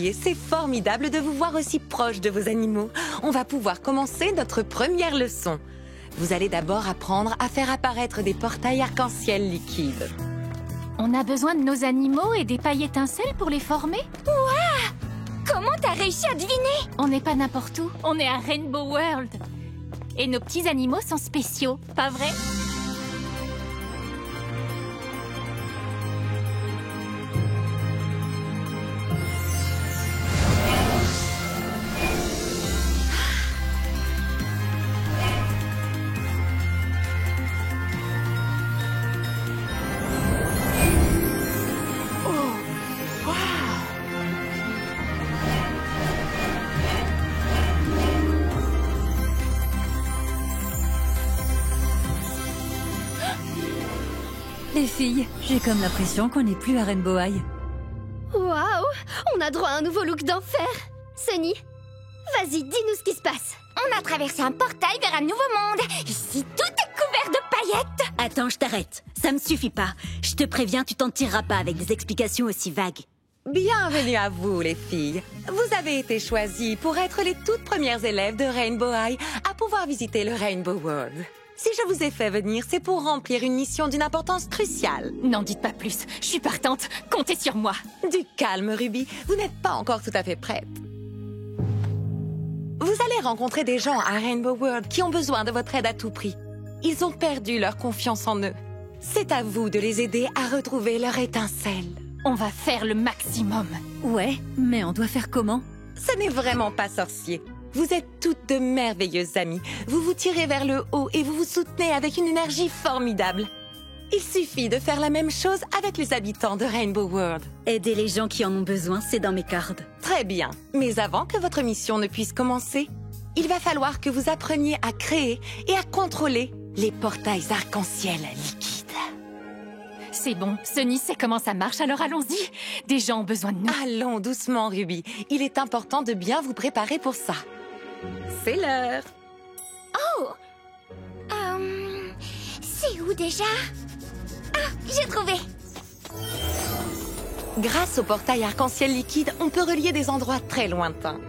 Et c'est formidable de vous voir aussi proche de vos animaux. On va pouvoir commencer notre première leçon. Vous allez d'abord apprendre à faire apparaître des portails arc-en-ciel liquides. On a besoin de nos animaux et des pailles étincelles pour les former? Comment t'as réussi à deviner? On n'est pas n'importe où, on est à Rainbow World. Et nos petits animaux sont spéciaux, pas vrai? Les filles, j'ai comme l'impression qu'on n'est plus à Rainbow High. Waouh! On a droit à un nouveau look d'enfer! Sunny, vas-y, dis-nous ce qui se passe! On a traversé un portail vers un nouveau monde! Ici, tout est couvert de paillettes! Attends, je t'arrête. Ça me suffit pas. Je te préviens, tu t'en tireras pas avec des explications aussi vagues. Bienvenue à vous, les filles. Vous avez été choisies pour être les toutes premières élèves de Rainbow High à pouvoir visiter le Rainbow World. Si je vous ai fait venir, c'est pour remplir une mission d'une importance cruciale. N'en dites pas plus, je suis partante, comptez sur moi. Du calme, Ruby, vous n'êtes pas encore tout à fait prête. Vous allez rencontrer des gens à Rainbow World qui ont besoin de votre aide à tout prix. Ils ont perdu leur confiance en eux. C'est à vous de les aider à retrouver leur étincelle. On va faire le maximum. Ouais, mais on doit faire comment? Ce n'est vraiment pas sorcier. Vous êtes toutes de merveilleuses amies. Vous vous tirez vers le haut et vous vous soutenez avec une énergie formidable. Il suffit de faire la même chose avec les habitants de Rainbow World. Aider les gens qui en ont besoin, c'est dans mes cordes. Très bien. Mais avant que votre mission ne puisse commencer, il va falloir que vous appreniez à créer et à contrôler les portails arc-en-ciel liquides. C'est bon, Sunny sait comment ça marche, alors allons-y. Des gens ont besoin de nous. Allons doucement, Ruby. Il est important de bien vous préparer pour ça. C'est l'heure. Oh! C'est où déjà? Ah, j'ai trouvé! Grâce au portail arc-en-ciel liquide, on peut relier des endroits très lointains.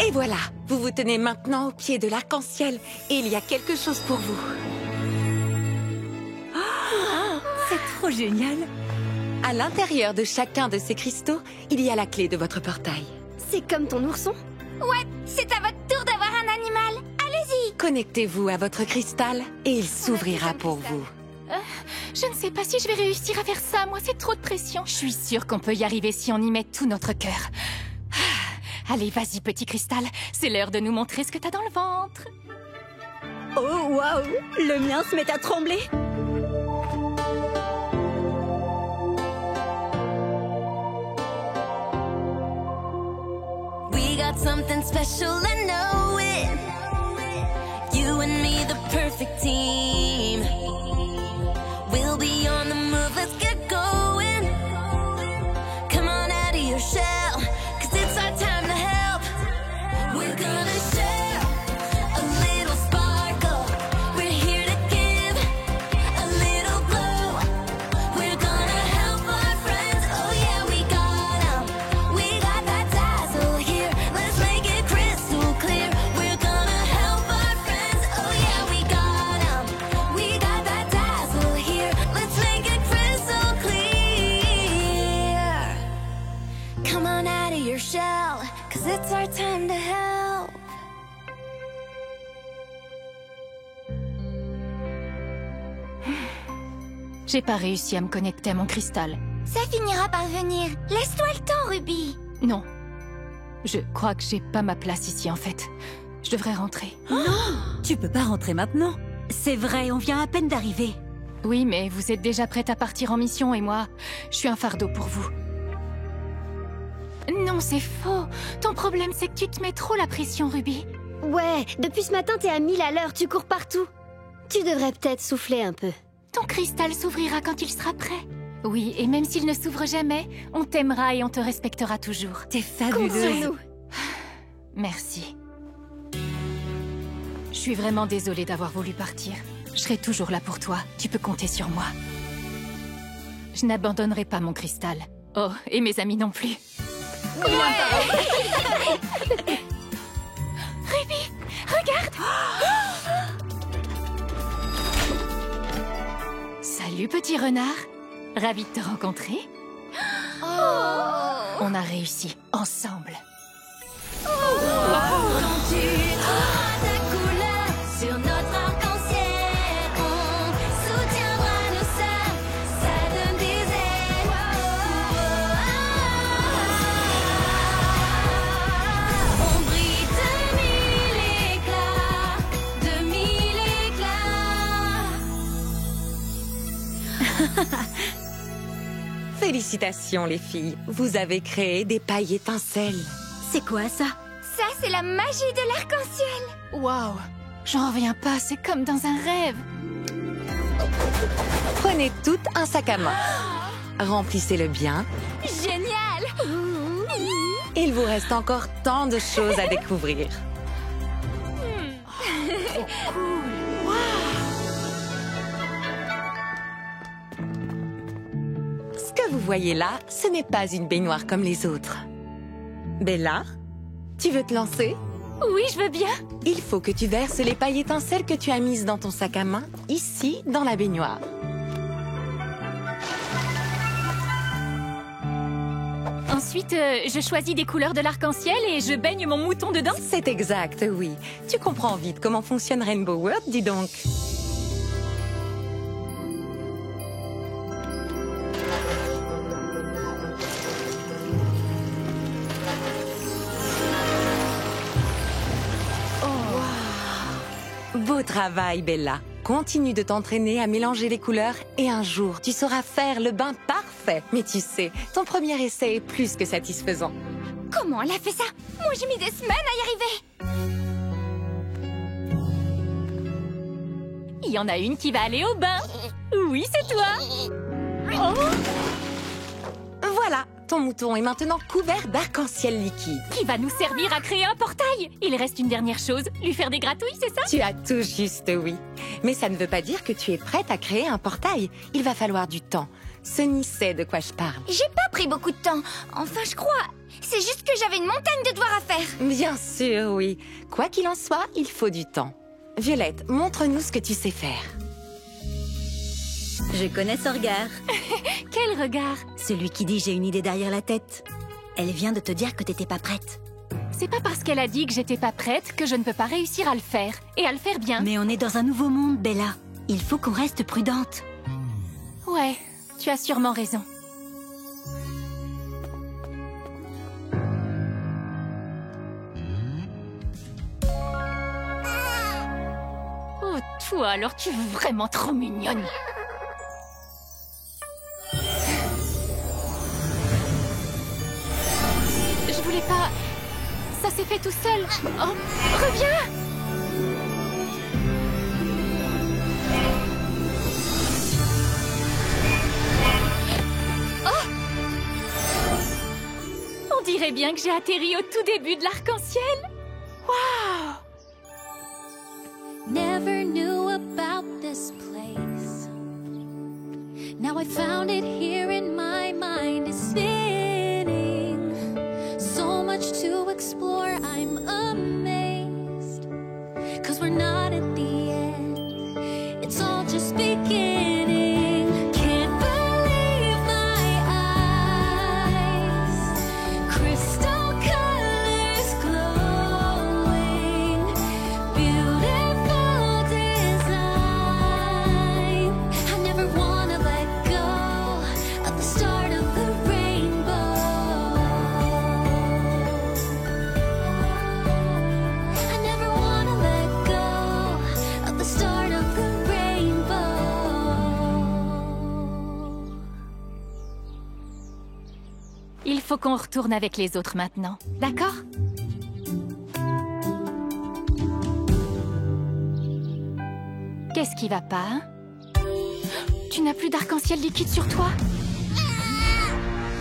Et voilà, vous vous tenez maintenant au pied de l'arc-en-ciel et il y a quelque chose pour vous. C'est trop génial. À l'intérieur de chacun de ces cristaux, il y a la clé de votre portail. C'est comme ton ourson? Ouais, c'est à votre tour d'avoir un animal! Allez-y! Connectez-vous à votre cristal et il s'ouvrira pour vous. Je ne sais pas si je vais réussir à faire ça, moi c'est trop de pression. Je suis sûre qu'on peut y arriver si on y met tout notre cœur. Allez, vas-y petit cristal, c'est l'heure de nous montrer ce que t'as dans le ventre. Oh, waouh! Le mien se met à trembler. We got something special, I know it. You and me, the perfect team. We'll be on the move, let's get going. Come on out of your shell, 'cause it's our time to help. We're gonna share a little sparkle. We're here to give a little glow. We're gonna help our friends, oh yeah, we got 'em. We got that dazzle here, let's make it crystal clear. We're gonna help our friends, oh yeah, we got 'em. We got that dazzle here, let's make it crystal clear. Come on out of your shell, 'cause it's our time to help. J'ai pas réussi à me connecter à mon cristal. Ça finira par venir. Laisse-toi le temps, Ruby. Non. Je crois que j'ai pas ma place ici en fait. Je devrais rentrer. Tu peux pas rentrer maintenant. C'est vrai, on vient à peine d'arriver. Oui, mais vous êtes déjà prête à partir en mission et moi, je suis un fardeau pour vous. Non, c'est faux. Ton problème, c'est que tu te mets trop la pression, Ruby. Ouais, depuis ce matin, t'es à 1000 à l'heure, tu cours partout. Tu devrais peut-être souffler un peu. Ton cristal s'ouvrira quand il sera prêt. Oui, et même s'il ne s'ouvre jamais, on t'aimera et on te respectera toujours. T'es Compte sur fabuleuse. nous. Merci. Je suis vraiment désolée d'avoir voulu partir. Je serai toujours là pour toi. Tu peux compter sur moi. Je n'abandonnerai pas mon cristal. Oh, et mes amis non plus. Ruby, regarde! Salut, petit renard. Ravi de te rencontrer. On a réussi, ensemble. Quand tu trouveras ta couleur sur notre arc-en-ciel, on soutiendra nos sœurs, ça donne des ailes. On brille de mille éclats. Félicitations, les filles. Vous avez créé des pailles étincelles. C'est quoi ça? Ça, c'est la magie de l'arc-en-ciel. Waouh, j'en reviens pas, c'est comme dans un rêve. Prenez toutes un sac à main. Remplissez-le bien. Génial. Il vous reste encore tant de choses à découvrir. Ce que vous voyez là, ce n'est pas une baignoire comme les autres. Bella, tu veux te lancer? Oui, je veux bien. Il faut que tu verses les pailles étincelles que tu as mises dans ton sac à main, ici, dans la baignoire. Ensuite, je choisis des couleurs de l'arc-en-ciel et je baigne mon mouton dedans. C'est exact, oui. Tu comprends vite comment fonctionne Rainbow World, dis donc. Beau travail, Bella. Continue de t'entraîner à mélanger les couleurs et un jour, tu sauras faire le bain parfait. Mais tu sais, ton premier essai est plus que satisfaisant. Comment elle a fait ça? Moi, j'ai mis des semaines à y arriver. Il y en a une qui va aller au bain. Oui, c'est toi. Oh, Voilà, ton mouton est maintenant couvert d'arc-en-ciel liquide. qui va nous servir à créer un portail. Il reste une dernière chose, lui faire des gratouilles, c'est ça? Tu as tout juste, oui. Mais ça ne veut pas dire que tu es prête à créer un portail. Il va falloir du temps. Sunny sait de quoi je parle. J'ai pas pris beaucoup de temps. Enfin, je crois. C'est juste que j'avais une montagne de devoirs à faire. Bien sûr, oui. Quoi qu'il en soit, il faut du temps. Violette, montre-nous ce que tu sais faire. Je connais ce regard. Quel regard. Celui qui dit j'ai une idée derrière la tête. Elle vient de te dire que t'étais pas prête. C'est pas parce qu'elle a dit que j'étais pas prête que je ne peux pas réussir à le faire. Et à le faire bien. Mais on est dans un nouveau monde, Bella. Il faut qu'on reste prudente. Ouais, tu as sûrement raison. Oh, toi, alors tu es vraiment trop mignonne. Je voulais pas... Ça s'est fait tout seul. Oh, reviens! On dirait bien que j'ai atterri au tout début de l'arc-en-ciel. Waouh! Never knew about this place. Now I found it here in my mind. It's spinning. So much to explore. I'm amazed. 'Cause we're not at the end. It's all just beginning. Can't believe my eyes. Crystal colors glowing. Beautiful design. I never wanna let go of the start of the rainbow. I never wanna let go of the start of the rainbow. Il faut qu'on retourne avec les autres maintenant. D'accord? Qu'est-ce qui va pas, hein? Tu n'as plus d'arc-en-ciel liquide sur toi?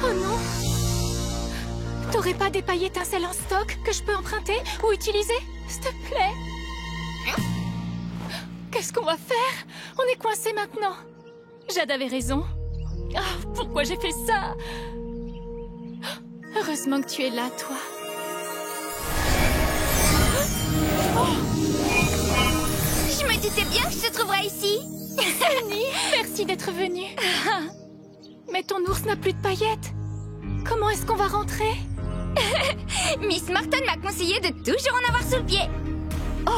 Oh non! T'aurais pas des pailles étincelles en stock que je peux emprunter ou utiliser? S'il te plaît? Qu'est-ce qu'on va faire? On est coincés maintenant. Jade avait raison. Ah, pourquoi j'ai fait ça? Heureusement que tu es là, toi. Je me doutais bien que je te trouverais ici. Sunny, merci d'être venue. Mais ton ours n'a plus de paillettes. Comment est-ce qu'on va rentrer? Miss Morton m'a conseillé de toujours en avoir sous le pied. Oh,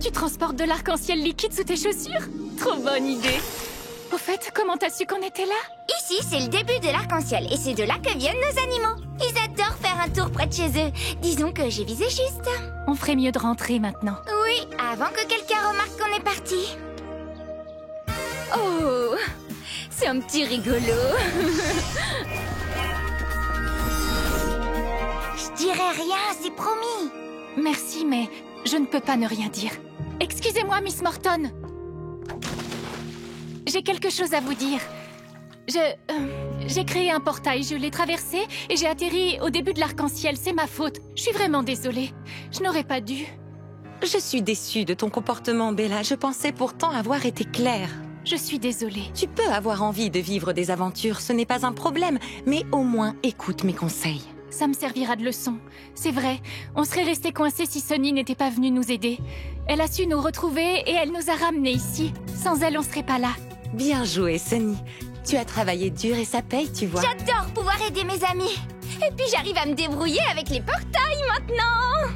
tu transportes de l'arc-en-ciel liquide sous tes chaussures? Trop bonne idée. Au fait, comment t'as su qu'on était là? Ici, c'est le début de l'arc-en-ciel et c'est de là que viennent nos animaux. Ils adorent faire un tour près de chez eux. Disons que j'ai visé juste. On ferait mieux de rentrer maintenant. Oui, avant que quelqu'un remarque qu'on est parti. Oh, c'est un petit rigolo. Je dirai rien, c'est promis. Merci, mais je ne peux pas ne rien dire. Excusez-moi, Miss Morton. J'ai quelque chose à vous dire. J'ai créé un portail, je l'ai traversé et j'ai atterri au début de l'arc-en-ciel. C'est ma faute. Je suis vraiment désolée. Je n'aurais pas dû. Je suis déçue de ton comportement, Bella. Je pensais pourtant avoir été claire. Je suis désolée. Tu peux avoir envie de vivre des aventures, ce n'est pas un problème, mais au moins écoute mes conseils. Ça me servira de leçon. C'est vrai, on serait restés coincés si Sunny n'était pas venue nous aider. Elle a su nous retrouver et elle nous a ramenés ici. Sans elle, on serait pas là. Bien joué, Sunny. Tu as travaillé dur et ça paye, tu vois. J'adore pouvoir aider mes amis. Et puis j'arrive à me débrouiller avec les portails maintenant.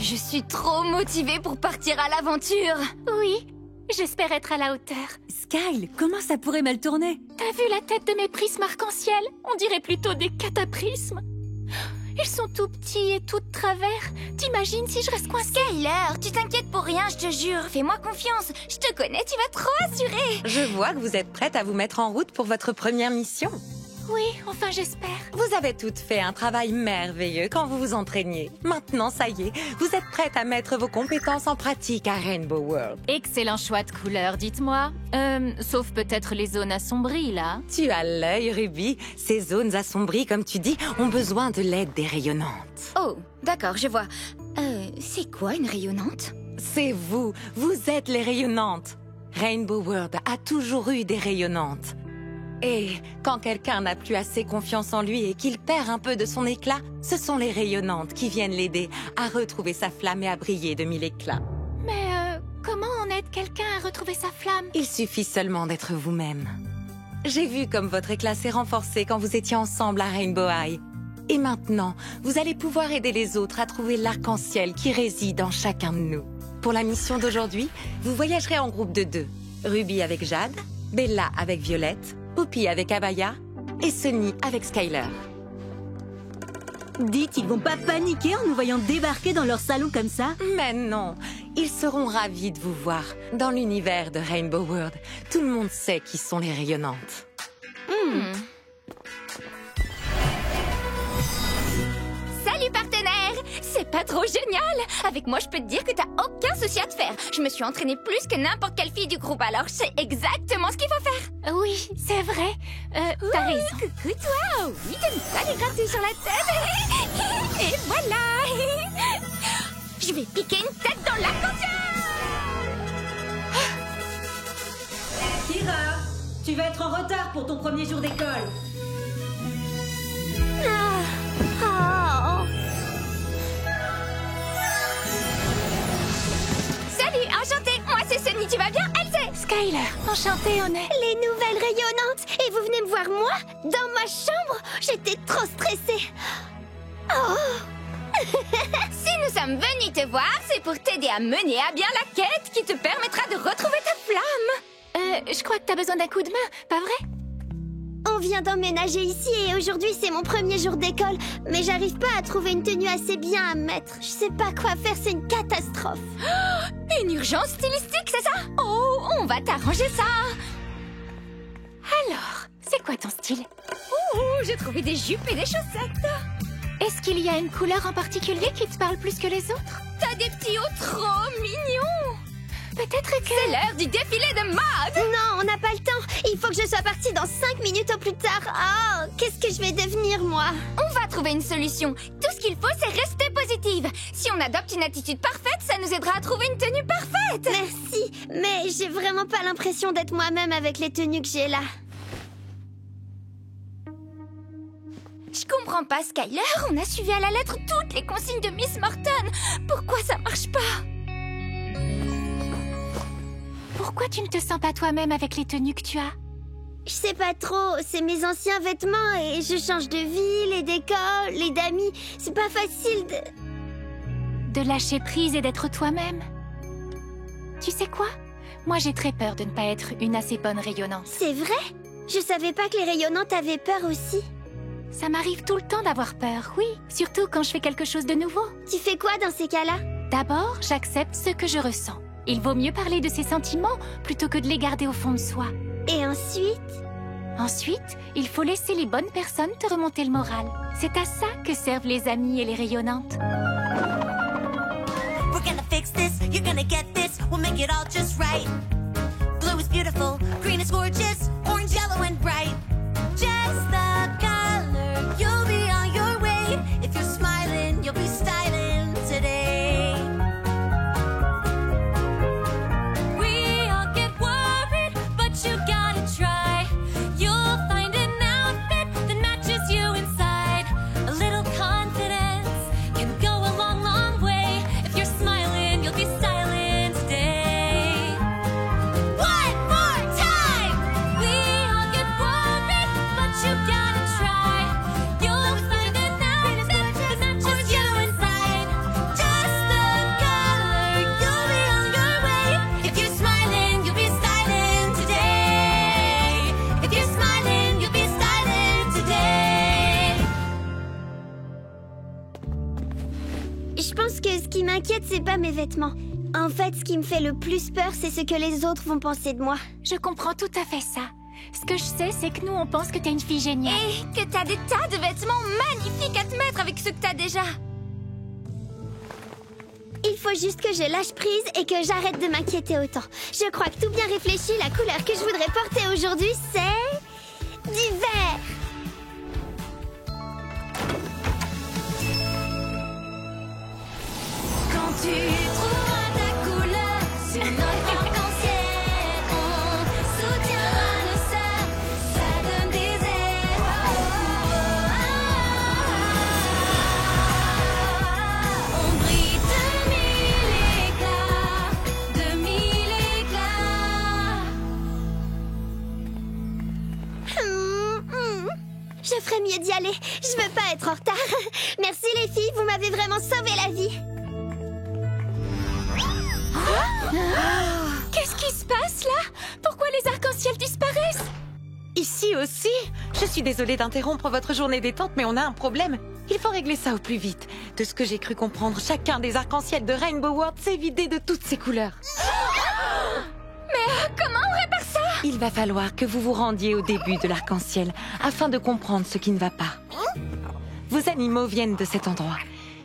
Je suis trop motivée pour partir à l'aventure. Oui, j'espère être à la hauteur. Skyle, comment ça pourrait mal tourner? T'as vu la tête de mes prismes arc-en-ciel? On dirait plutôt des cataprismes. Ils sont tout petits et tout de travers. T'imagines si je reste coincée? Skyler, tu t'inquiètes pour rien, je te jure. Fais-moi confiance. Je te connais, tu vas trop assurer. Je vois que vous êtes prête à vous mettre en route pour votre première mission. Oui, enfin j'espère. Vous avez toutes fait un travail merveilleux quand vous vous entraîniez. Maintenant, ça y est, vous êtes prête à mettre vos compétences en pratique à Rainbow World. Excellent choix de couleur, dites-moi. Sauf peut-être les zones assombries, là. Tu as l'œil, Ruby. Ces zones assombries, comme tu dis, ont besoin de l'aide des rayonnantes. Oh, d'accord, je vois. C'est quoi une rayonnante? C'est vous, vous êtes les rayonnantes. Rainbow World a toujours eu des rayonnantes. Et quand quelqu'un n'a plus assez confiance en lui et qu'il perd un peu de son éclat, ce sont les rayonnantes qui viennent l'aider à retrouver sa flamme et à briller de mille éclats. Mais comment on aide quelqu'un à retrouver sa flamme? Il suffit seulement d'être vous-même. J'ai vu comme votre éclat s'est renforcé quand vous étiez ensemble à Rainbow High. Et maintenant, vous allez pouvoir aider les autres à trouver l'arc-en-ciel qui réside en chacun de nous. Pour la mission d'aujourd'hui, vous voyagerez en groupe de 2. Ruby avec Jade, Bella avec Violette, Poppy avec Abaya et Sunny avec Skyler. Dites, ils vont pas paniquer en nous voyant débarquer dans leur salon comme ça? Mais non, ils seront ravis de vous voir. Dans l'univers de Rainbow World, tout le monde sait qui sont les rayonnantes. Salut partenaire! C'est pas trop génial! Avec moi, je peux te dire que t'as aucun souci à te faire. Je me suis entraînée plus que n'importe quelle fille du groupe, alors je sais exactement ce qu'il faut faire. Oui, c'est vrai. T'as raison. Coucou toi! Oui, t'aimes ça les gratter sur la tête? Et voilà! Je vais piquer une tête dans l'arc-en-ciel! Kira, tu vas être en retard pour ton premier jour d'école. Salut, enchantée! Moi c'est Sunny, tu vas bien? Elle c'est Skyler, enchantée, on est... les nouvelles rayonnantes! Et vous venez me voir moi? Dans ma chambre? J'étais trop stressée! Oh! Si nous sommes venus te voir, c'est pour t'aider à mener à bien la quête qui te permettra de retrouver ta flamme! Je crois que t'as besoin d'un coup de main, pas vrai? On vient d'emménager ici et aujourd'hui c'est mon premier jour d'école, mais j'arrive pas à trouver une tenue assez bien à mettre. Je sais pas quoi faire, c'est une catastrophe. Une urgence stylistique, c'est ça? Oh, on va t'arranger ça. Alors, c'est quoi ton style? J'ai trouvé des jupes et des chaussettes. Est-ce qu'il y a une couleur en particulier qui te parle plus que les autres? T'as des petits hauts trop mignons. Peut-être que... C'est l'heure du défilé de mode. Non, on n'a pas le temps. Il faut que je sois partie dans 5 minutes au plus tard. Oh, qu'est-ce que je vais devenir, moi? On va trouver une solution. Tout ce qu'il faut, c'est rester positive. Si on adopte une attitude parfaite, ça nous aidera à trouver une tenue parfaite. Merci. Mais j'ai vraiment pas l'impression d'être moi-même avec les tenues que j'ai là. Je comprends pas, Skyler. On a suivi à la lettre toutes les consignes de Miss Morton. Pourquoi ça marche pas? Pourquoi tu ne te sens pas toi-même avec les tenues que tu as? Je sais pas trop, c'est mes anciens vêtements et je change de ville et d'école et d'amis. C'est pas facile de... De lâcher prise et d'être toi-même. Tu sais quoi? Moi, j'ai très peur de ne pas être une assez bonne rayonnante. C'est vrai? Je savais pas que les rayonnantes avaient peur aussi. Ça m'arrive tout le temps d'avoir peur, oui. Surtout quand je fais quelque chose de nouveau. Tu fais quoi dans ces cas-là? D'abord, j'accepte ce que je ressens. Il vaut mieux parler de ses sentiments plutôt que de les garder au fond de soi. Et ensuite? Ensuite, il faut laisser les bonnes personnes te remonter le moral. C'est à ça que servent les amis et les rayonnantes. We're gonna fix this, you're gonna get this, we'll make it all just right. Blue is beautiful, green is gorgeous, orange, yellow, and bright. Just the color, you'll be on your way. If you're smiling, you'll be styling today. We all get worried, but you gotta try. You'll find an outfit that matches you inside. A little confidence can go a long, long way. If you're smiling, you'll be styling today. One more time! We all get worried, but you gotta try. You'll find an outfit that matches you inside. Just the color, you'll be on your way. If you're smiling, you'll be styling today. If you're smiling, you'll be styling today. Je pense que ce qui m'inquiète, c'est pas mes vêtements. En fait, ce qui me fait le plus peur, c'est ce que les autres vont penser de moi. Je comprends tout à fait ça. Ce que je sais, c'est que nous, on pense que t'es une fille géniale. Et que t'as des tas de vêtements magnifiques à te mettre avec ceux que t'as déjà. Il faut juste que je lâche prise et que j'arrête de m'inquiéter autant. Je crois que tout bien réfléchi, la couleur que je voudrais porter aujourd'hui, c'est... du vert. Quand tu trouveras ta couleur sur notre arc-en-ciel, on soutiendra nos sœurs, ça donne des ailes. On brille de mille éclats. Je ferais mieux d'y aller. Je veux pas être en retard. Merci les filles, vous m'avez vraiment sauvé la vie. Qu'est-ce qui se passe, là? Pourquoi les arcs-en-ciel disparaissent? Ici aussi. Je suis désolée d'interrompre votre journée détente, mais on a un problème. Il faut régler ça au plus vite. De ce que j'ai cru comprendre, chacun des arcs-en-ciel de Rainbow World s'est vidé de toutes ses couleurs. Comment on répare ça? Il va falloir que vous vous rendiez au début de l'arc-en-ciel afin de comprendre ce qui ne va pas. Vos animaux viennent de cet endroit.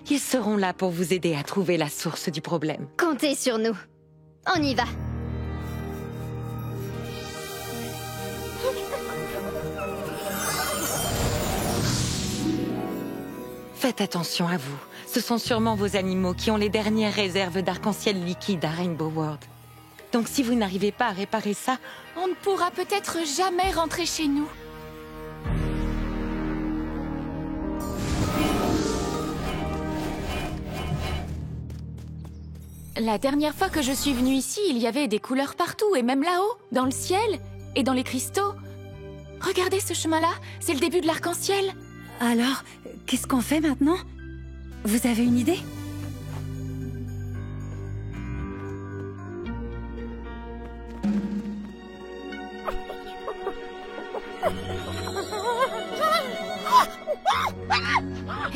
Ils seront là pour vous aider à trouver la source du problème. Comptez sur nous. On y va. Faites attention à vous. Ce sont sûrement vos animaux qui ont les dernières réserves d'arc-en-ciel liquide à Rainbow World. Donc si vous n'arrivez pas à réparer ça, On ne pourra peut-être jamais rentrer chez nous. La dernière fois que je suis venue ici, il y avait des couleurs partout, et même là-haut, dans le ciel et dans les cristaux. Regardez ce chemin-là, c'est le début de l'arc-en-ciel. Alors, qu'est-ce qu'on fait maintenant? Vous avez une idée?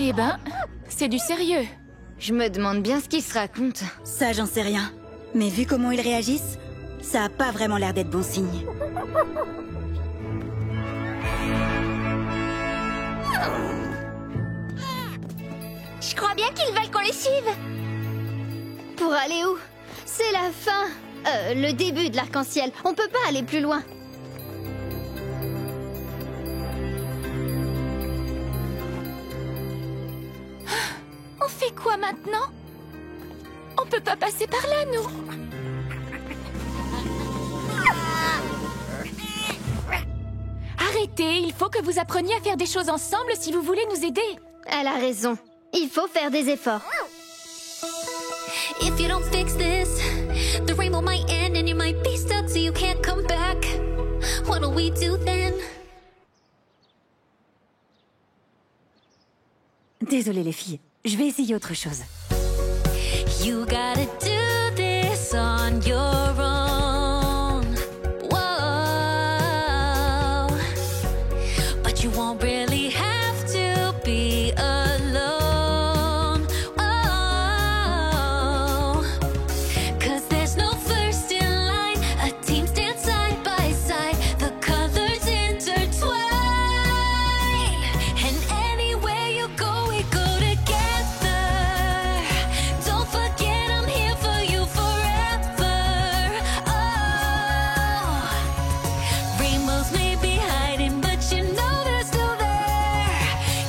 Eh ben, c'est du sérieux. Je me demande bien ce qu'ils se racontent. Ça, j'en sais rien. Mais vu comment ils réagissent, ça a pas vraiment l'air d'être bon signe. Je crois bien qu'ils veulent qu'on les suive. Pour aller où? C'est la fin. Le début de l'arc-en-ciel. On peut pas aller plus loin. On fait quoi maintenant? On peut pas passer par là, nous. Écoutez, il faut que vous appreniez à faire des choses ensemble si vous voulez nous aider. Elle a raison. Il faut faire des efforts. If you don't fix this, the rainbow might end and you might be stuck so you can't come back. What'll we do then? Désolée les filles, je vais essayer autre chose. You gotta do this on your own. Whoa. But you won't really have to be alone. Oh. 'Cause there's no first in line. A team stands side by side. The colors intertwine. And anywhere you go, we go together. Don't forget I'm here for you forever. Oh, rainbows may be hiding, but you know they're still there.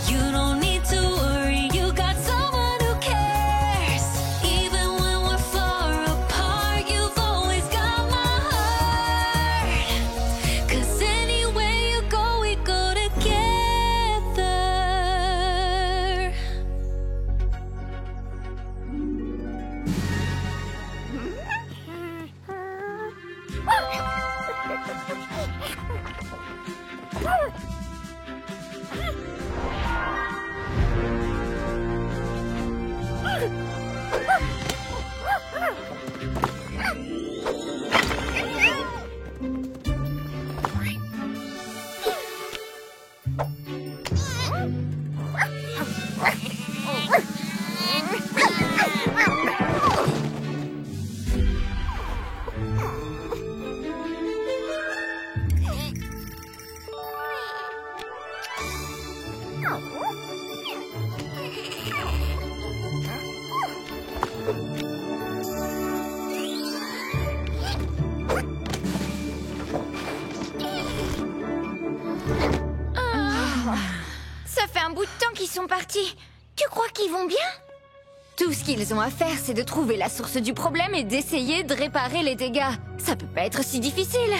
You don't need to worry, you got someone who cares. Even when we're far apart, you've always got my heart. 'Cause anywhere you go, we go together. Ça fait un bout de temps qu'ils sont partis. Tu crois qu'ils vont bien? Tout ce qu'ils ont à faire, c'est de trouver la source du problème et d'essayer de réparer les dégâts. Ça peut pas être si difficile.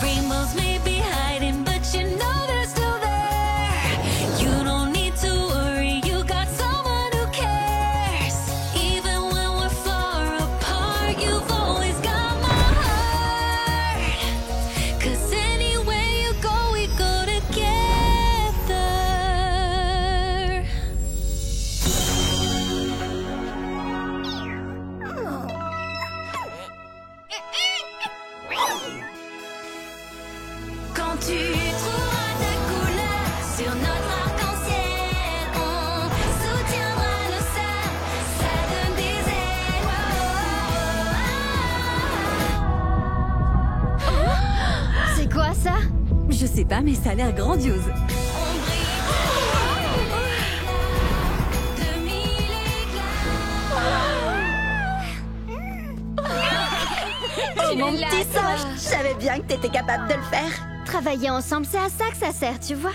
Rainbows may be hiding, but you know they're still there. You don't need to worry, you got someone who cares. Even when we're far apart, you've always got my heart. 'Cause anywhere you go, we go together. Quand tu trouveras ta couleur sur notre arc-en-ciel, on soutiendra le sable, ça donne des ailes. C'est quoi ça? Je sais pas, mais ça a l'air grandiose. On brille de mille éclats. Oh mon petit singe, je savais bien que t'étais capable de le faire. Travailler ensemble, c'est à ça que ça sert, tu vois.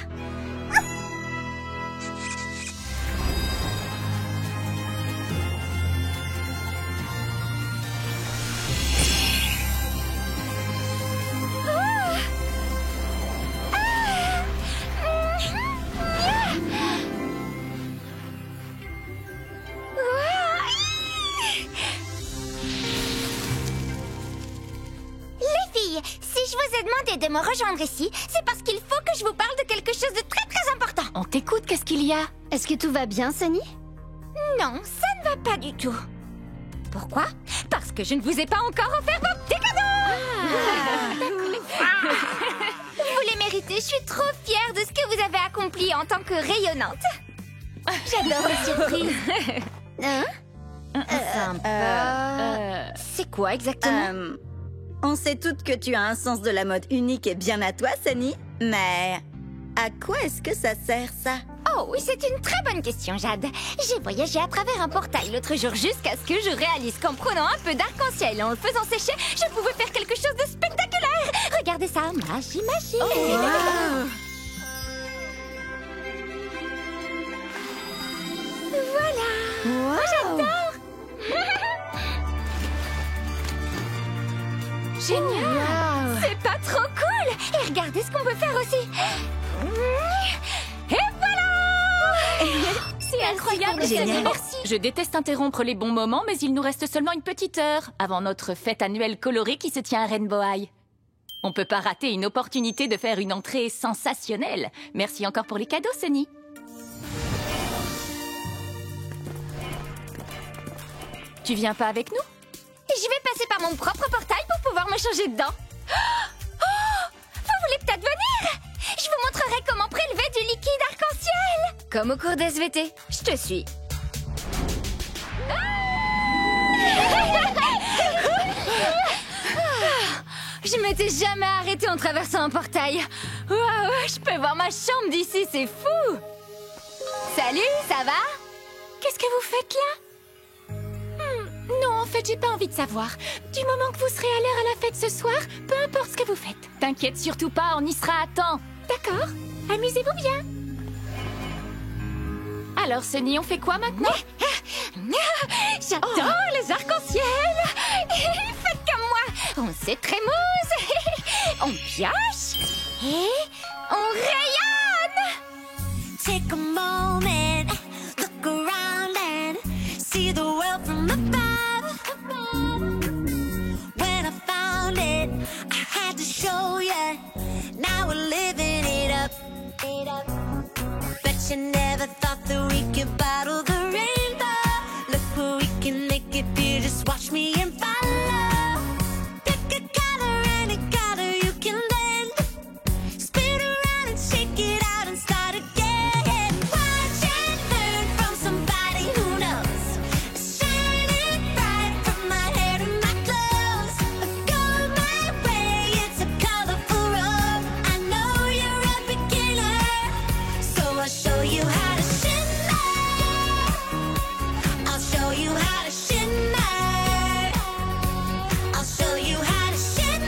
Les filles, si je vous ai demandé de me rejoindre ici, c'est parce qu'il faut que je vous parle de quelque chose de très très important. On t'écoute, qu'est-ce qu'il y a? Est-ce que tout va bien, Sunny? Non, ça ne va pas du tout. Pourquoi? Parce que je ne vous ai pas encore offert vos petits cadeaux. Vous les méritez, je suis trop fière de ce que vous avez accompli en tant que rayonnante. J'adore les surprises. Hein? C'est quoi exactement? On sait toutes que tu as un sens de la mode unique et bien à toi, Sunny. Mais à quoi est-ce que ça sert, ça? Oh oui, c'est une très bonne question, Jade. J'ai voyagé à travers un portail l'autre jour jusqu'à ce que je réalise qu'en prenant un peu d'arc-en-ciel et en le faisant sécher, je pouvais faire quelque chose de spectaculaire. Regardez ça, magie, magie. Oh, wow. Voilà. Wow. J'adore. Génial! C'est pas trop cool. Et regardez ce qu'on peut faire aussi. Et voilà. C'est incroyable, Génial. Sunny, merci! Je déteste interrompre les bons moments, mais il nous reste seulement une petite heure avant notre fête annuelle colorée qui se tient à Rainbow High. On peut pas rater une opportunité de faire une entrée sensationnelle. Merci encore pour les cadeaux, Sunny. Tu viens pas avec nous? Je vais passer par mon propre portail pour pouvoir me changer dedans. Oh, vous voulez peut-être venir? Je vous montrerai comment prélever du liquide arc-en-ciel. Comme au cours d'SVT. Je te suis. Je m'étais jamais arrêtée en traversant un portail. Waouh, je peux voir ma chambre d'ici, c'est fou. Salut, ça va? Qu'est-ce que vous faites là? Non, en fait, j'ai pas envie de savoir. Du moment que vous serez à l'heure à la fête ce soir, peu importe ce que vous faites. T'inquiète surtout pas, on y sera à temps. D'accord? Amusez-vous bien. Alors, Sunny, on fait quoi maintenant? J'adore les arcs-en-ciel. Faites comme moi. On s'étrémousse. On pioche. Et on rayonne. Take a moment, look around and see the world from above. When I found it, I had to show you. Now we're living it up. Bet you never thought that we could bottle the rainbow. Look what we can make it do. Just watch me and follow. Pick a color, any color you can blend. Spin around and shake it out and start again. Watch and learn from somebody who knows. Shining bright from my hair to my clothes. Go my way, it's a colorful road. I know you're a beginner, so I'll show you how to shimmer. I'll show you how to shimmer. I'll show you how to shimmer.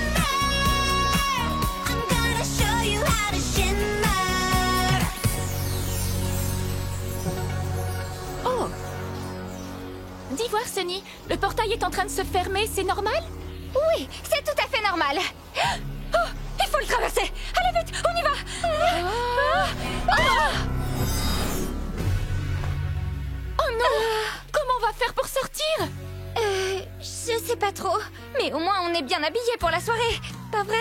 I'm gonna show you how to shimmer. Oh! Dis voir, Sunny, le portail est en train de se fermer, c'est normal? Oui, c'est tout à fait normal. Oh, il faut le traverser. Allez vite, on y va. Oh non! Comment on va faire pour sortir? Je sais pas trop, mais au moins on est bien habillés pour la soirée, pas vrai?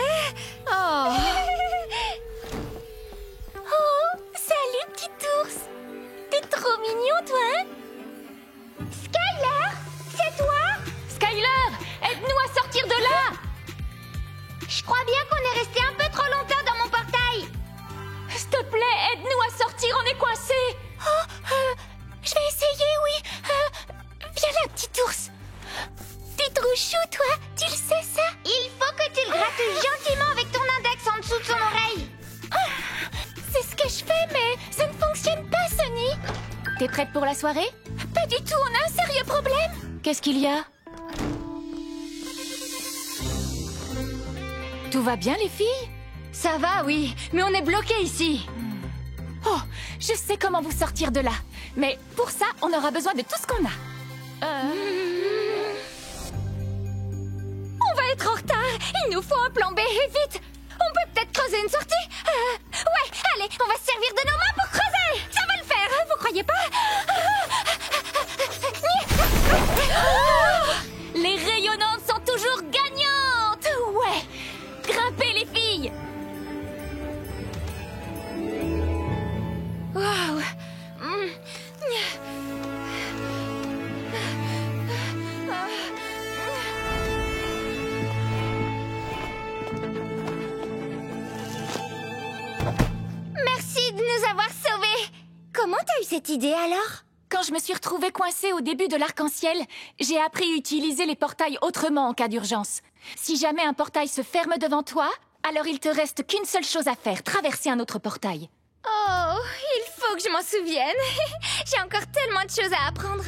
Oh! Oh, salut petit ours. T'es trop mignon toi, hein? Skyler, c'est toi? Skyler, aide-nous à sortir de là! Je crois bien qu'on est resté un peu trop longtemps dans mon portail. S'il te plaît, aide-nous à sortir, on est coincés! Je vais essayer, oui. Viens là, petit ours. T'es trop chou, toi. Tu le sais, ça? Il faut que tu le grattes gentiment avec ton index en dessous de son oreille. C'est ce que je fais, mais ça ne fonctionne pas, Sunny! T'es prête pour la soirée? Pas du tout, on a un sérieux problème. Qu'est-ce qu'il y a? Tout va bien, les filles? Ça va, oui, mais on est bloqués ici. Oh, je sais comment vous sortir de là. Mais pour ça, on aura besoin de tout ce qu'on a. On va être en retard. Il nous faut un plan B et vite. On peut peut-être creuser une sortie. Ouais, allez, on va se servir de nos mains pour creuser. Ça va le faire, vous croyez pas? Les rayonnantes sont toujours gagnantes! Ouais! Grimpez, les filles! Waouh. Merci de nous avoir sauvés. Comment t'as eu cette idée alors? Quand je me suis retrouvée coincée au début de l'arc-en-ciel, j'ai appris à utiliser les portails autrement en cas d'urgence. Si jamais un portail se ferme devant toi, alors il te reste qu'une seule chose à faire, traverser un autre portail. Oh, il faut que je m'en souvienne. J'ai encore tellement de choses à apprendre.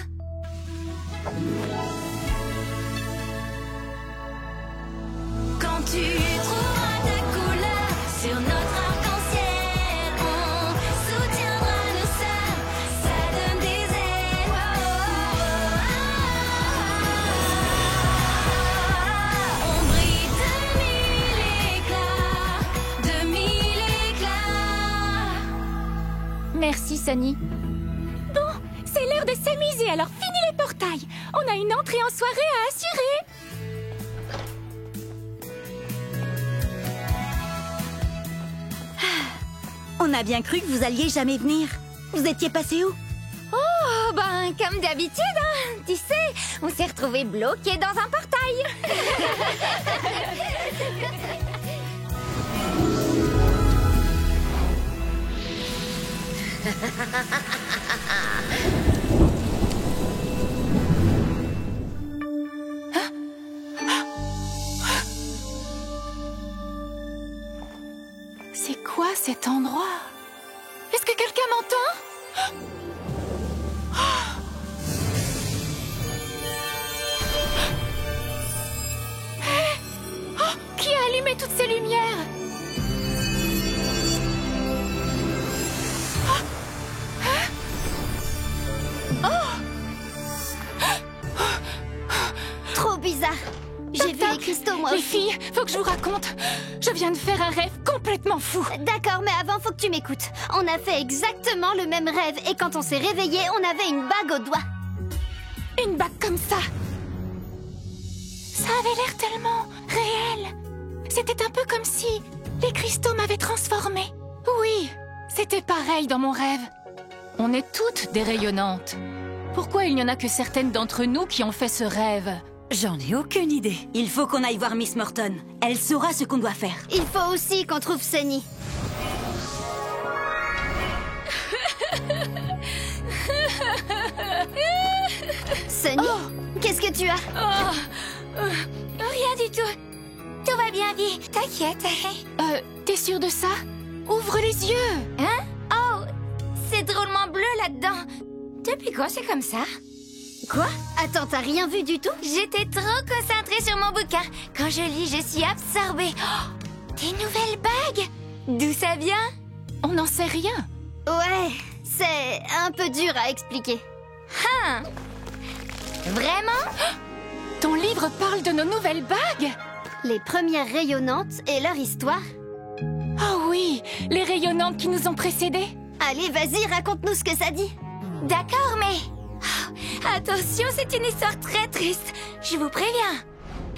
Quand tu trouveras ta couleur sur notre arc-en-ciel, on soutiendra nos sœurs, ça donne des ailes. On brille de mille éclats. Merci, Sunny. Bon, c'est l'heure de s'amuser, alors fini les portails. On a une entrée en soirée à assurer. On a bien cru que vous alliez jamais venir. Vous étiez passé où? Oh, ben, comme d'habitude, hein. Tu sais, on s'est retrouvés bloqués dans un portail. C'est quoi cet endroit? Est-ce que quelqu'un m'entend? Qui a allumé toutes ces lumières? Trop bizarre. J'ai vu les cristaux, moi Les aussi. filles, faut que je vous raconte. Je viens de faire un rêve complètement fou. D'accord, mais avant, faut que tu m'écoutes. On a fait exactement le même rêve et quand on s'est réveillé, on avait une bague au doigt. Une bague comme ça. Ça avait l'air tellement réel. C'était un peu comme si les cristaux m'avaient transformée. Oui, c'était pareil dans mon rêve. On est toutes des rayonnantes. Pourquoi il n'y en a que certaines d'entre nous qui ont fait ce rêve? J'en ai aucune idée. Il faut qu'on aille voir Miss Morton. Elle saura ce qu'on doit faire. Il faut aussi qu'on trouve Sunny. Sunny, qu'est-ce que tu as? Rien du tout. Tout va bien, Vi. T'inquiète. T'es sûre de ça? Ouvre les yeux. Hein? Oh, c'est drôlement bleu là-dedans. Depuis quand c'est comme ça? Quoi? Attends, t'as rien vu du tout? J'étais trop concentrée sur mon bouquin. Quand je lis, je suis absorbée. Oh, des nouvelles bagues? D'où ça vient? On n'en sait rien. Ouais, c'est un peu dur à expliquer. Hein? Vraiment? Ton livre parle de nos nouvelles bagues? Les premières rayonnantes et leur histoire? Oh oui, les rayonnantes qui nous ont précédées. Allez, vas-y, raconte-nous ce que ça dit. D'accord, mais... Oh, attention, c'est une histoire très triste. Je vous préviens.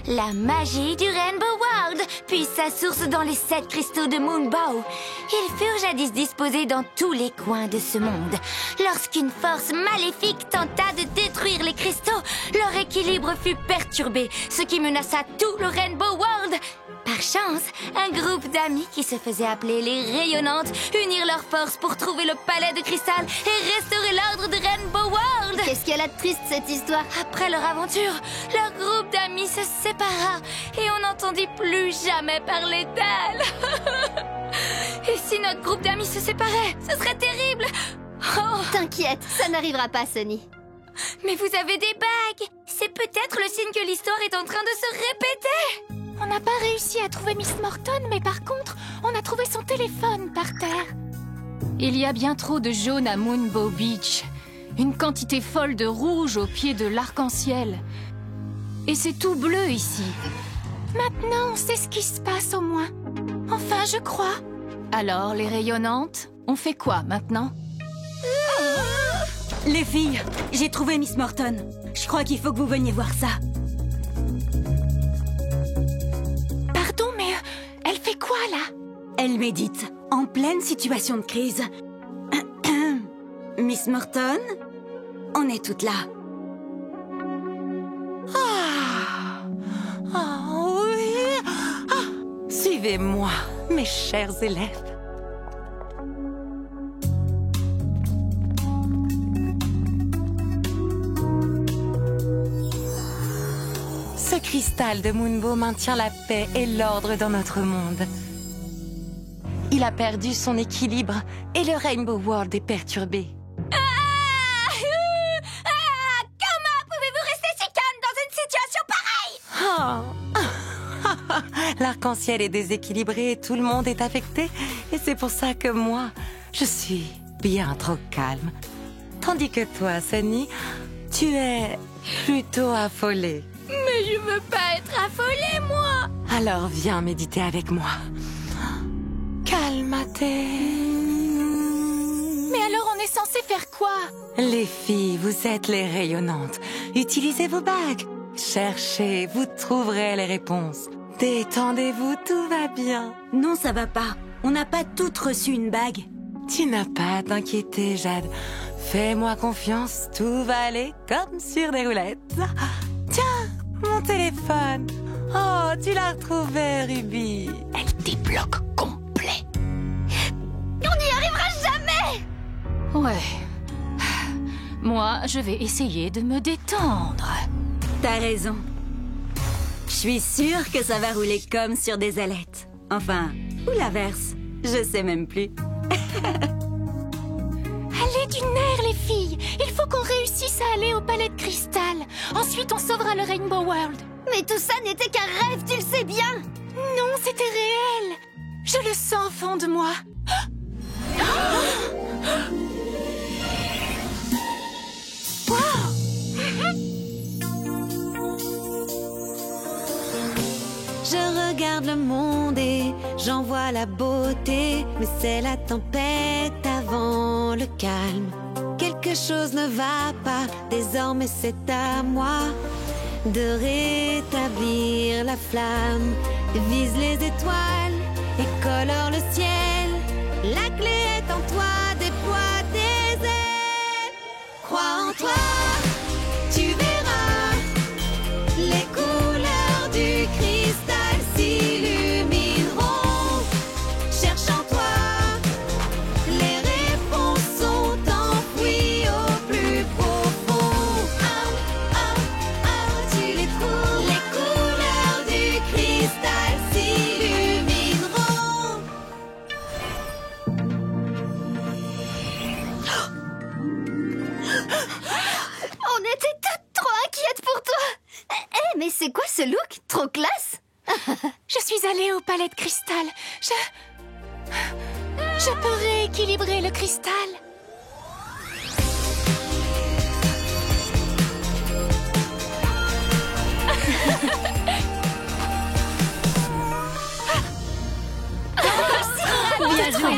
La magie du Rainbow World puise sa source dans les 7 cristaux de Moonbow. Ils furent jadis disposés dans tous les coins de ce monde. Lorsqu'une force maléfique tenta de détruire les cristaux, leur équilibre fut perturbé, ce qui menaça tout le Rainbow World. Par chance, un groupe d'amis qui se faisaient appeler les Rayonnantes unirent leurs forces pour trouver le palais de cristal et restaurer l'ordre de Rainbow World. Qu'est-ce qu'elle a de triste, cette histoire? Après leur aventure, leur groupe d'amis se sépara et on n'entendit plus jamais parler d'elle. Et si notre groupe d'amis se séparait, ce serait terrible. Oh. T'inquiète, ça n'arrivera pas, Sunny. Mais vous avez des bagues. C'est peut-être le signe que l'histoire est en train de se répéter. On n'a pas réussi à trouver Miss Morton, mais par contre, on a trouvé son téléphone par terre. Il y a bien trop de jaune à Moonbow Beach. Une quantité folle de rouge au pied de l'arc-en-ciel. Et c'est tout bleu ici. Maintenant, on sait ce qui se passe au moins. Enfin, je crois. Alors, les rayonnantes, on fait quoi maintenant? Les filles, j'ai trouvé Miss Morton. Je crois qu'il faut que vous veniez voir ça. Pardon, mais elle fait quoi, là? Elle médite, en pleine situation de crise. Miss Morton, on est toutes là. Oui. Suivez-moi, mes chers élèves. Ce cristal de Moonbow maintient la paix et l'ordre dans notre monde. Il a perdu son équilibre et le Rainbow World est perturbé. Comment pouvez-vous rester si calme dans une situation pareille? L'arc-en-ciel est déséquilibré et tout le monde est affecté. Et c'est pour ça que moi, je suis bien trop calme. Tandis que toi, Sunny, tu es plutôt affolée. Mais je veux pas être affolée, moi. Alors viens méditer avec moi. Calmate. Mais alors on est censé faire quoi? Les filles, vous êtes les rayonnantes. Utilisez vos bagues. Cherchez, vous trouverez les réponses. Détendez-vous, tout va bien. Non, ça va pas. On n'a pas toutes reçu une bague. Tu n'as pas à t'inquiéter, Jade. Fais-moi confiance, tout va aller comme sur des roulettes. Tiens, mon téléphone. Oh, tu l'as retrouvé, Ruby. Elle débloque complet. On n'y arrivera jamais! Ouais. Moi, je vais essayer de me détendre. T'as raison. Je suis sûre que ça va rouler comme sur des ailettes. Enfin, ou l'inverse. Je sais même plus. Allez du nerf, les filles. Il faut qu'on réussisse à aller au palais de cristal. Ensuite, on sauvera le Rainbow World. Mais tout ça n'était qu'un rêve, tu le sais bien! Non, c'était réel. Je le sens au fond de moi. Je regarde le monde et j'en vois la beauté, mais c'est la tempête avant le calme. Quelque chose ne va pas, désormais c'est à moi de rétablir la flamme. Vise les étoiles et colore le ciel. La clé est en toi, déploie tes ailes. Crois en toi, tu verras les couleurs du cristal s'illumineront. Cherche en toi, les réponses sont enfouies au plus profond. Tu les trouves. Les couleurs du cristal s'illumineront. On était toutes trop inquiètes pour toi! Mais c'est quoi ce look? Trop classe! Je suis allée au palais de cristal. Je peux rééquilibrer le cristal. Bien joué.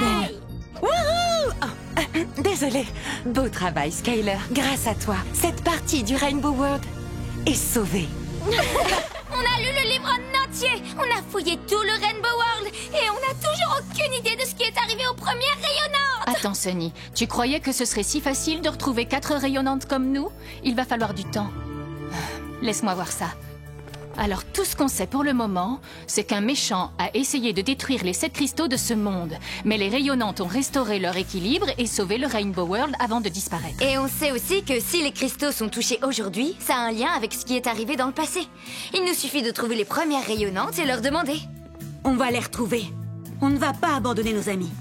Désolée. Beau travail, Skyler. Grâce à toi, cette partie du Rainbow World est sauvée. On a lu le livre en entier! On a fouillé tout le Rainbow World! Et on n'a toujours aucune idée de ce qui est arrivé aux premières rayonnantes! Attends, Sunny, tu croyais que ce serait si facile de retrouver 4 rayonnantes comme nous? Il va falloir du temps. Laisse-moi voir ça. Alors, tout ce qu'on sait pour le moment, c'est qu'un méchant a essayé de détruire les 7 cristaux de ce monde. Mais les rayonnantes ont restauré leur équilibre et sauvé le Rainbow World avant de disparaître. Et on sait aussi que si les cristaux sont touchés aujourd'hui, ça a un lien avec ce qui est arrivé dans le passé. Il nous suffit de trouver les premières rayonnantes et leur demander. On va les retrouver. On ne va pas abandonner nos amis.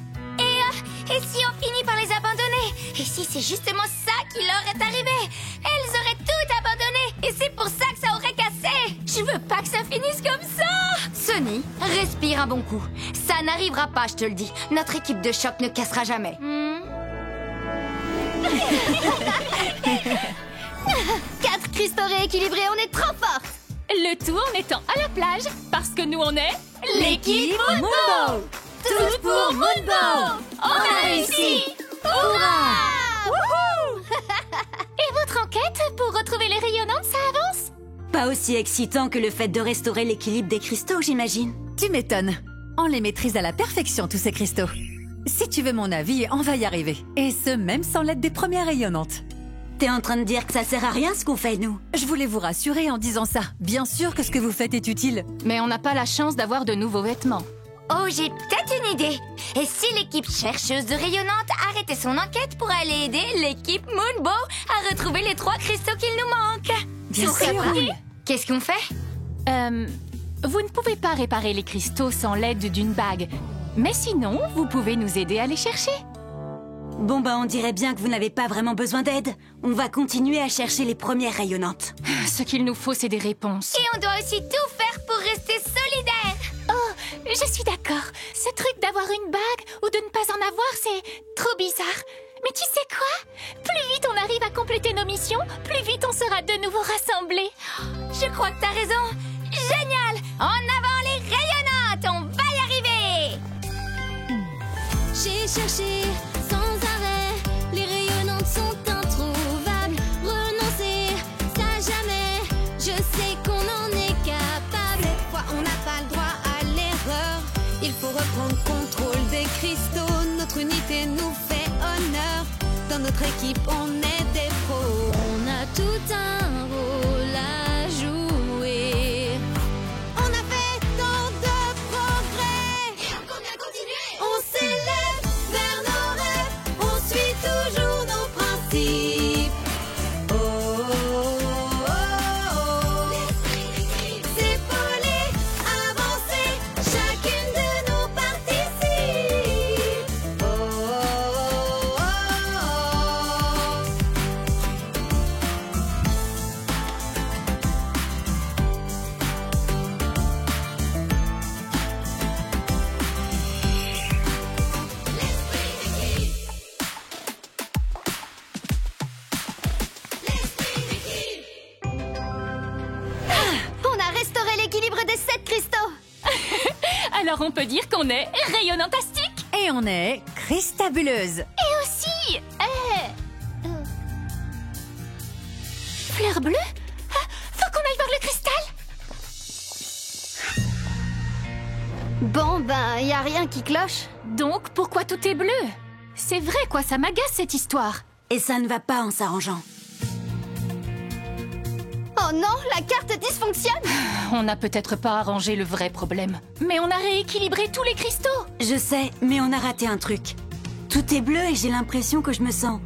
Et si on finit par les abandonner? Et si c'est justement ça qui leur est arrivé? Elles auraient tout abandonné! Et c'est pour ça que ça aurait cassé! Je veux pas que ça finisse comme ça! Sunny, respire un bon coup. Ça n'arrivera pas, je te le dis. Notre équipe de choc ne cassera jamais. 4 cristaux rééquilibrés, on est trop fort! Le tout en étant à la plage, parce que nous on est... L'équipe Moonbow! Tout pour Moonbow! On a réussi! Hurrah! Et votre enquête pour retrouver les rayonnantes, ça avance? Pas aussi excitant que le fait de restaurer l'équilibre des cristaux, j'imagine. Tu m'étonnes. On les maîtrise à la perfection, tous ces cristaux. Si tu veux mon avis, on va y arriver. Et ce, même sans l'aide des premières rayonnantes. T'es en train de dire que ça sert à rien ce qu'on fait, nous? Je voulais vous rassurer en disant ça. Bien sûr que ce que vous faites est utile. Mais on n'a pas la chance d'avoir de nouveaux vêtements. Oh, j'ai peut-être une idée. Et si l'équipe chercheuse de rayonnantes arrêtait son enquête pour aller aider l'équipe Moonbow à retrouver les 3 cristaux qu'il nous manque? Bien Vous sûr. comprenez? Qu'est-ce qu'on fait? Vous ne pouvez pas réparer les cristaux sans l'aide d'une bague. Mais sinon, vous pouvez nous aider à les chercher. Bon bah on dirait bien que vous n'avez pas vraiment besoin d'aide. On va continuer à chercher les premières rayonnantes. Ce qu'il nous faut, c'est des réponses. Et on doit aussi tout faire pour rester solidaires. Oh, je suis d'accord. Ce truc d'avoir une bague ou de ne pas en avoir, c'est trop bizarre. Mais tu sais quoi? Plus vite on arrive à compléter nos missions, plus vite on sera de nouveau rassemblés. Je crois que t'as raison. Génial! En avant les rayonnantes, on va y arriver! J'ai cherché sans arrêt, les rayonnantes sont introuvables. Renoncer, ça jamais, je sais qu'on en est capable. Cette fois, on n'a pas le droit à l'erreur. Il faut reprendre contrôle des cristaux. Notre unité nous fait honneur. Dans notre équipe, on est des pros. On a tout un rôle à jouer. On a fait tant de progrès. Et on compte bien continuer. On s'élève vers nos rêves. On suit toujours nos principes. Oh, oh, oh, oh. S'épauler, avancer. Chacune de nous participe. Oh, oh, oh, oh. On a restauré l'équilibre des 7 cristaux. Alors on peut dire qu'on est rayonnantastique. Et on est Christabuleuse. Et aussi... Fleur bleue? Ah, faut qu'on aille voir le cristal. Bon, ben, y a rien qui cloche. Donc pourquoi tout est bleu? C'est vrai quoi, ça m'agace cette histoire. Et ça ne va pas en s'arrangeant. Oh non, la carte dysfonctionne. On n'a peut-être pas arrangé le vrai problème. Mais on a rééquilibré tous les cristaux. Je sais, mais on a raté un truc. Tout est bleu et j'ai l'impression que je me sens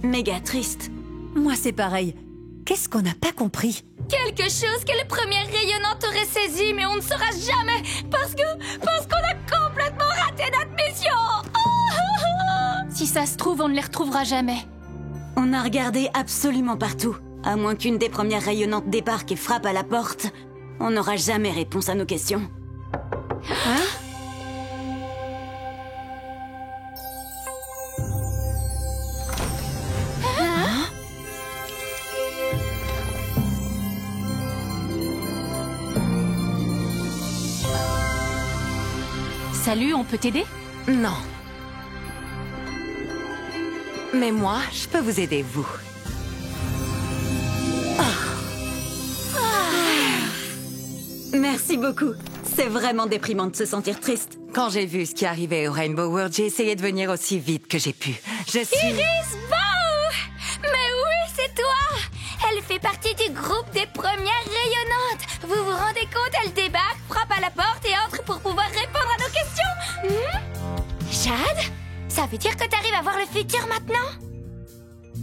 méga triste. Moi, c'est pareil. Qu'est-ce qu'on n'a pas compris? Quelque chose que les premières rayonnantes auraient saisi, mais on ne saura jamais parce qu'on a complètement raté notre mission. Si ça se trouve, on ne les retrouvera jamais. On a regardé absolument partout. À moins qu'une des premières rayonnantes débarque et frappe à la porte, on n'aura jamais réponse à nos questions. Salut, on peut t'aider? Non. Mais moi, je peux vous aider, vous. Merci beaucoup. C'est vraiment déprimant de se sentir triste. Quand j'ai vu ce qui arrivait au Rainbow World, j'ai essayé de venir aussi vite que j'ai pu. Je suis... Iris Bow! Mais oui, c'est toi! Elle fait partie du groupe des premières rayonnantes. Vous vous rendez compte, elle débarque, frappe à la porte et entre pour pouvoir répondre à nos questions. Jade? Ça veut dire que t'arrives à voir le futur maintenant?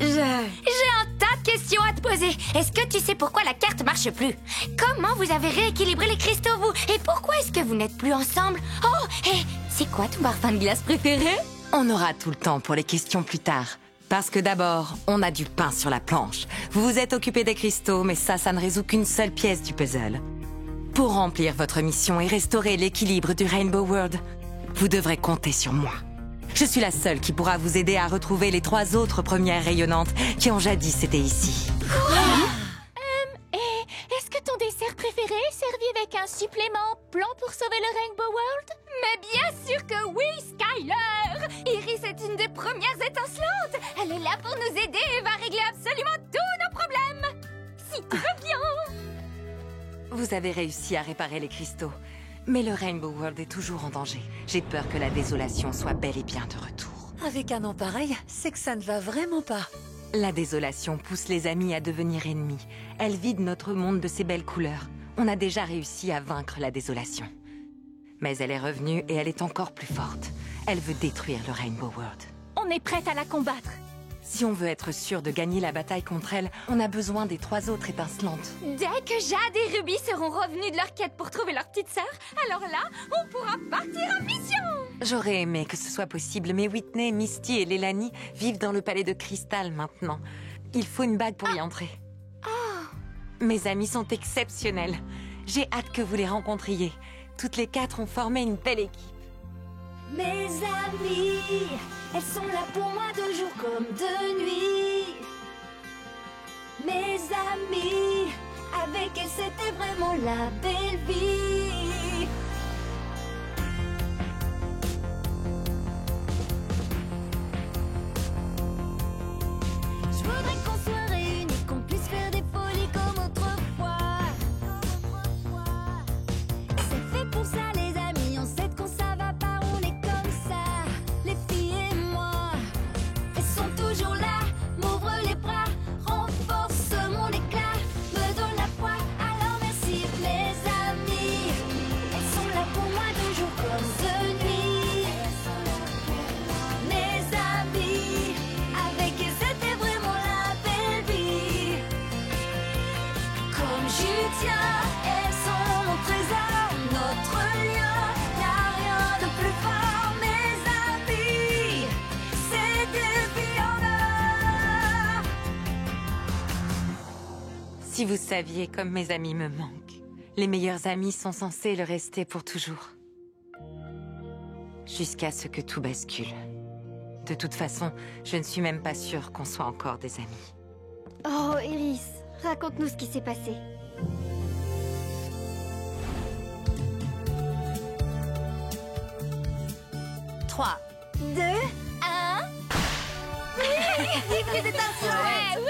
J'ai un tas de questions à te poser. Est-ce que tu sais pourquoi la carte marche plus? Comment vous avez rééquilibré les cristaux, vous? Et pourquoi est-ce que vous n'êtes plus ensemble? Oh, et c'est quoi ton parfum de glace préféré? On aura tout le temps pour les questions plus tard. Parce que d'abord, on a du pain sur la planche. Vous vous êtes occupé des cristaux, mais ça ne résout qu'une seule pièce du puzzle. Pour remplir votre mission et restaurer l'équilibre du Rainbow World, vous devrez compter sur moi. Je suis la seule qui pourra vous aider à retrouver les 3 autres premières rayonnantes qui ont jadis été ici. Et est-ce que ton dessert préféré est servi avec un supplément plan pour sauver le Rainbow World? Mais bien sûr que oui, Skyler! Iris est une des premières étincelantes. Elle est là pour nous aider et va régler absolument tous nos problèmes. Si tu veux bien. Vous avez réussi à réparer les cristaux. Mais le Rainbow World est toujours en danger. J'ai peur que la désolation soit bel et bien de retour. Avec un nom pareil, c'est que ça ne va vraiment pas. La désolation pousse les amis à devenir ennemis. Elle vide notre monde de ses belles couleurs. On a déjà réussi à vaincre la désolation. Mais elle est revenue et elle est encore plus forte. Elle veut détruire le Rainbow World. On est prête à la combattre. Si on veut être sûr de gagner la bataille contre elle, on a besoin des 3 autres étincelantes. Dès que Jade et Ruby seront revenus de leur quête pour trouver leur petite sœur, alors là, on pourra partir en mission. J'aurais aimé que ce soit possible, mais Whitney, Misty et Lelani vivent dans le palais de cristal maintenant. Il faut une bague pour y entrer. Mes amis sont exceptionnels. J'ai hâte que vous les rencontriez. Toutes les 4 ont formé une belle équipe. Mes amies, elles sont là pour moi de jour comme de nuit. Mes amies, avec elles c'était vraiment la belle vie. Je voudrais qu'on soit réunis, qu'on puisse faire des folies comme autrefois. C'est fait pour ça les amis, on sait qu'on ça va pas, on est comme ça. Les filles et moi, elles sont toujours là, m'ouvrent les bras, renforce mon éclat, me donne la foi, alors merci mes amis. Elles sont là pour moi de jour comme de nuit. Mes amis, avec elles c'était vraiment la belle vie. Comme j'y tiens, elles sont mon trésor, notre lien, y'a rien de plus fort. Mes amis, c'est des filles en or. Si vous saviez comme mes amis me manquent. Les meilleurs amis sont censés le rester pour toujours. Jusqu'à ce que tout bascule. De toute façon, je ne suis même pas sûre qu'on soit encore des amis. Oh, Iris, raconte-nous ce qui s'est passé. Trois. 2, 1... Vive les étincelles!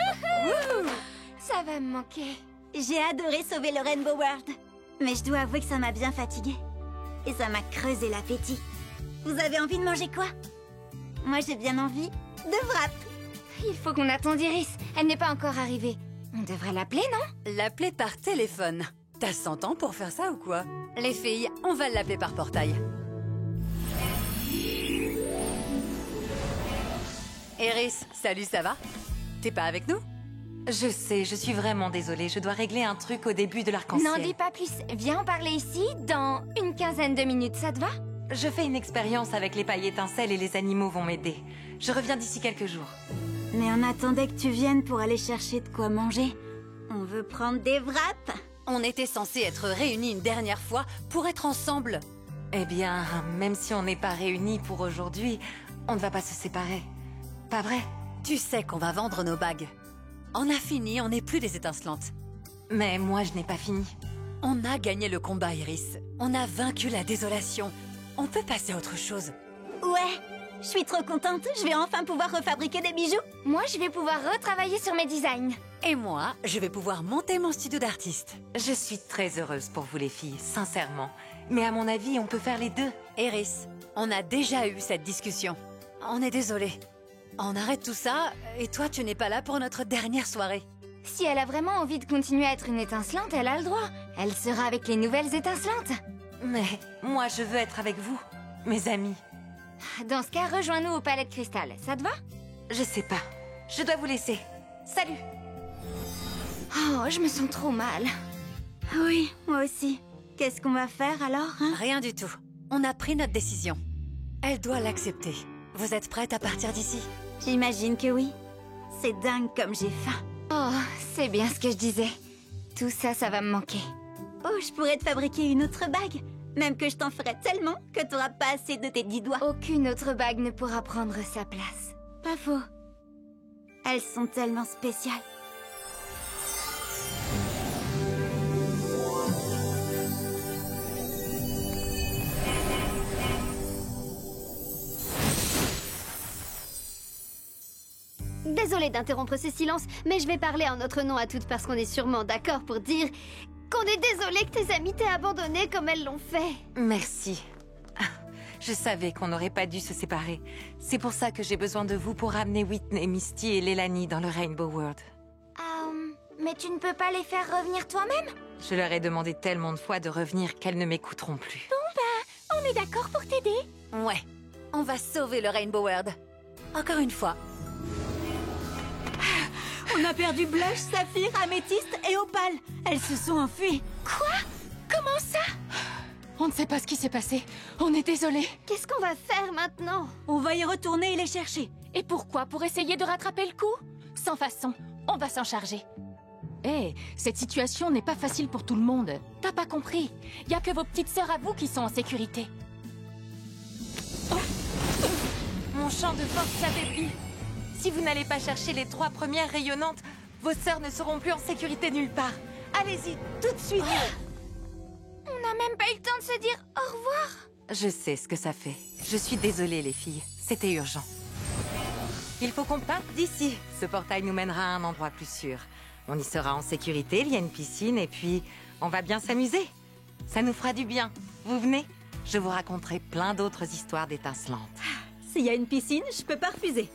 Ça va me manquer. J'ai adoré sauver le Rainbow World. Mais je dois avouer que ça m'a bien fatiguée. Et ça m'a creusé l'appétit. Vous avez envie de manger quoi? Moi, j'ai bien envie de wrap. Il faut qu'on attende Iris. Elle n'est pas encore arrivée. On devrait l'appeler, non? L'appeler par téléphone. T'as 100 ans pour faire ça ou quoi? Les filles, on va l'appeler par portail. Iris, salut, ça va? T'es pas avec nous? Je sais, je suis vraiment désolée. Je dois régler un truc au début de l'arc-en-ciel. N'en dis pas plus. Viens en parler ici dans une quinzaine de minutes, ça te va? Je fais une expérience avec les pailles étincelles et les animaux vont m'aider. Je reviens d'ici quelques jours. Mais on attendait que tu viennes pour aller chercher de quoi manger. On veut prendre des wraps. On était censés être réunis une dernière fois pour être ensemble. Eh bien, même si on n'est pas réunis pour aujourd'hui, on ne va pas se séparer. Pas vrai? Tu sais qu'on va vendre nos bagues. On a fini, on n'est plus des étincelantes. Mais moi, je n'ai pas fini. On a gagné le combat, Iris. On a vaincu la désolation. On peut passer à autre chose. Ouais, je suis trop contente. Je vais enfin pouvoir refabriquer des bijoux. Moi, je vais pouvoir retravailler sur mes designs. Et moi, je vais pouvoir monter mon studio d'artiste. Je suis très heureuse pour vous les filles, sincèrement. Mais à mon avis, on peut faire les deux. Iris, on a déjà eu cette discussion. On est désolé. On arrête tout ça, et toi, tu n'es pas là pour notre dernière soirée. Si elle a vraiment envie de continuer à être une étincelante, elle a le droit. Elle sera avec les nouvelles étincelantes. Mais moi, je veux être avec vous, mes amis. Dans ce cas, rejoins-nous au Palais de Cristal. Ça te va? Je sais pas. Je dois vous laisser. Salut! Oh, je me sens trop mal. Oui, moi aussi. Qu'est-ce qu'on va faire alors, hein? Rien du tout. On a pris notre décision. Elle doit l'accepter. Vous êtes prête à partir d'ici? J'imagine que oui. C'est dingue comme j'ai faim. Oh, c'est bien ce que je disais. Tout ça, ça va me manquer. Oh, je pourrais te fabriquer une autre bague. Même que je t'en ferai tellement que t'auras pas assez de tes 10 doigts. Aucune autre bague ne pourra prendre sa place. Pas faux. Elles sont tellement spéciales. Désolée d'interrompre ce silence, mais je vais parler en notre nom à toutes parce qu'on est sûrement d'accord pour dire qu'on est désolé que tes amis t'aient abandonné comme elles l'ont fait. Merci. Ah, je savais qu'on n'aurait pas dû se séparer. C'est pour ça que j'ai besoin de vous pour ramener Whitney, Misty et Lelani dans le Rainbow World. Mais tu ne peux pas les faire revenir toi-même? Je leur ai demandé tellement de fois de revenir qu'elles ne m'écouteront plus. On est d'accord pour t'aider. Ouais, on va sauver le Rainbow World. Encore une fois. On a perdu Blush, Saphir, Améthyste et Opale. Elles se sont enfuies. Quoi? Comment ça? On ne sait pas ce qui s'est passé. On est désolé. Qu'est-ce qu'on va faire maintenant? On va y retourner et les chercher. Et pourquoi? Pour essayer de rattraper le coup? Sans façon. On va s'en charger. Hé, cette situation n'est pas facile pour tout le monde. T'as pas compris? Y a que vos petites sœurs à vous qui sont en sécurité. Oh. Mon champ de force s'affaiblit. Si vous n'allez pas chercher les 3 premières rayonnantes, vos sœurs ne seront plus en sécurité nulle part. Allez-y, tout de suite. On n'a même pas eu le temps de se dire au revoir. Je sais ce que ça fait. Je suis désolée, les filles. C'était urgent. Il faut qu'on parte d'ici. Ce portail nous mènera à un endroit plus sûr. On y sera en sécurité, il y a une piscine, et puis on va bien s'amuser. Ça nous fera du bien. Vous venez? Je vous raconterai plein d'autres histoires d'étincelantes. S'il y a une piscine, je peux pas refuser.